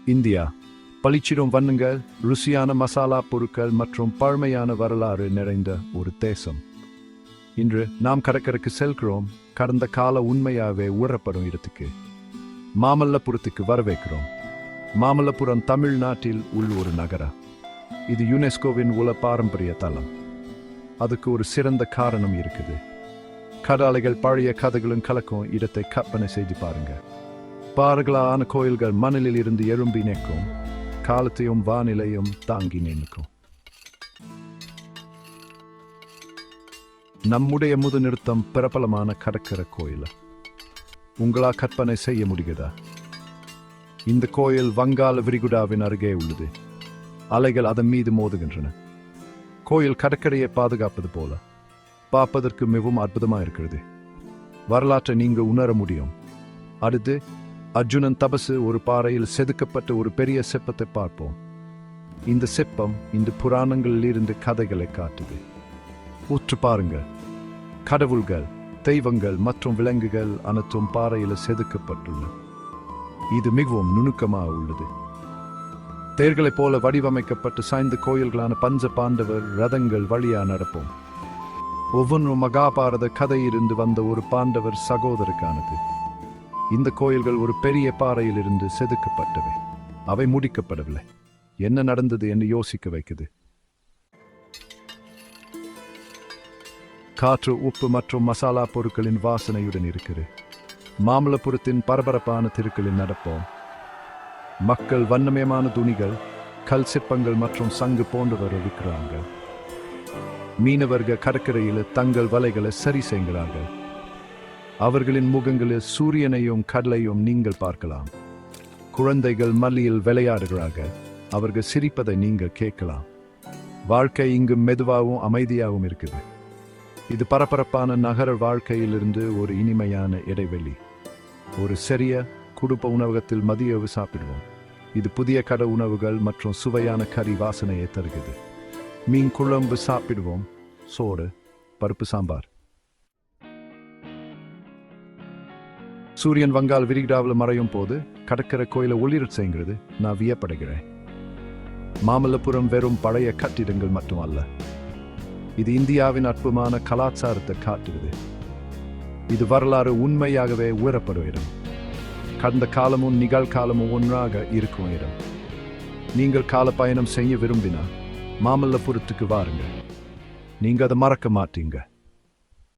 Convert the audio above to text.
India பளிச்சிடும் வண்ணங்கள், ருசியான மசாலா பொருட்கள் மற்றும் பழமையான வரலாறு நிறைந்த ஒரு தேசம். இன்று நாம் கடற்கரைக்கு செல்கிறோம். கடந்த கால உண்மையாகவே உணரப்படும் இடத்துக்கு, மாமல்லபுரத்துக்கு வரவேற்கிறோம். மாமல்லபுரம் தமிழ்நாட்டில் உள்ள ஒரு நகரம். இது யுனெஸ்கோவின் உலக பாரம்பரிய தலம். அதுக்கு ஒரு சிறந்த காரணம் இருக்குது. கடலைகள் பழைய கதைகளும் கலக்கும் இடத்தை கற்பனை செய்து பாருங்க. பாறைகளான கோயில்கள் மணலில் இருந்து எழும்பி நிற்கும், காலத்தையும் வானிலையும் தாங்கி நிற்கும். நம்முடைய நிறுத்தம் பிரபலமான கடற்கரை கோயில். உங்களா கற்பனை செய்ய முடிகிறதா? இந்த கோயில் வங்காள விரிகுடாவின் அருகே உள்ளது. அலைகள் அதன் மீது மோதுகின்றன. கோயில் கடற்கரையை பாதுகாப்பது போல பார்ப்பதற்கு மிகவும் அற்புதமாக இருக்கிறது. வரலாற்றை நீங்க உணர முடியும். அடுத்து அர்ஜுனன் தபசு ஒரு பாறையில் செதுக்கப்பட்ட ஒரு பெரிய சிற்பத்தை பார்ப்போம். இந்த சிற்பம் இந்த புராணங்களில் இருந்து கதைகளை காட்டுது. உற்று பாருங்க. கடவுள்கள், தெய்வங்கள் மற்றும் விலங்குகள் அனைத்தும் பாறையில் செதுக்கப்பட்டுள்ளன. இது மிகவும் நுணுக்கமாக உள்ளது. தேர்களைப் போல வடிவமைக்கப்பட்டு சாய்ந்த கோயில்களான பஞ்ச பாண்டவர் ரதங்கள் வழியா நடப்போம். ஒவ்வொன்றும் மகாபாரத கதையிலிருந்து வந்த ஒரு பாண்டவர் சகோதரருக்கானது. இந்த கோயில்கள் ஒரு பெரிய பாறையிலிருந்து செதுக்கப்பட்டவை. அவை முடிக்கப்படவில்லை. என்ன நடந்தது என்று யோசிக்க வைக்குது. காற்று, உப்பு மற்றும் மசாலா பொருட்களின் வாசனையுடன் இருக்கிறது. மாமல்லபுரத்தின் பரபரப்பான தெருக்களில் நடப்போம். மக்கள் வண்ணமயமான துணிகள், கல் சிற்பங்கள் மற்றும் சங்கு போன்றவரை விற்கிறாங்க. மீனவர்கள் கடற்கரையில் தங்கள் வலைகளை சரி செய்கிறார்கள். அவர்களின் முகங்களில் சூரியனையும் கடலையும் நீங்கள் பார்க்கலாம். குழந்தைகள் மல்லியில் விளையாடுகிறார்கள். அவர்கள் சிரிப்பதை நீங்கள் கேட்கலாம். வாழ்க்கை இங்கு மெதுவாகவும் அமைதியாகவும் இருக்குது. இது பரபரப்பான நகர வாழ்க்கையிலிருந்து ஒரு இனிமையான இடைவெளி. ஒரு சிறிய குடும்ப உணவகத்தில் மதிய உணவு சாப்பிடுவோம். இது புதிய கடை உணவுகள் மற்றும் சுவையான கறி வாசனையை தருகிறது. மீன் குழம்பு சாப்பிடுவோம். சோறு, பருப்பு சாம்பார். சூரியன் வங்காள விரிகுடாவில் மறையும் போது கடற்கரை கோயிலை ஒளிரச் செய்கிறது. நான் வியப்படைகிறேன். மாமல்லபுரம் வெறும் பழைய கட்டிடங்கள் மட்டுமல்ல, இது இந்தியாவின் அற்புதமான கலாச்சாரத்தை காட்டுகிறது. இது வரலாறு உண்மையாகவே உயரப்படும் இடம். கடந்த காலமும் நிகழ்காலமும் ஒன்றாக இருக்கும் இடம். நீங்கள் கால பயணம் செய்ய விரும்பினா மாமல்லபுரத்துக்கு வாருங்க. நீங்க அதை மறக்க மாட்டீங்க.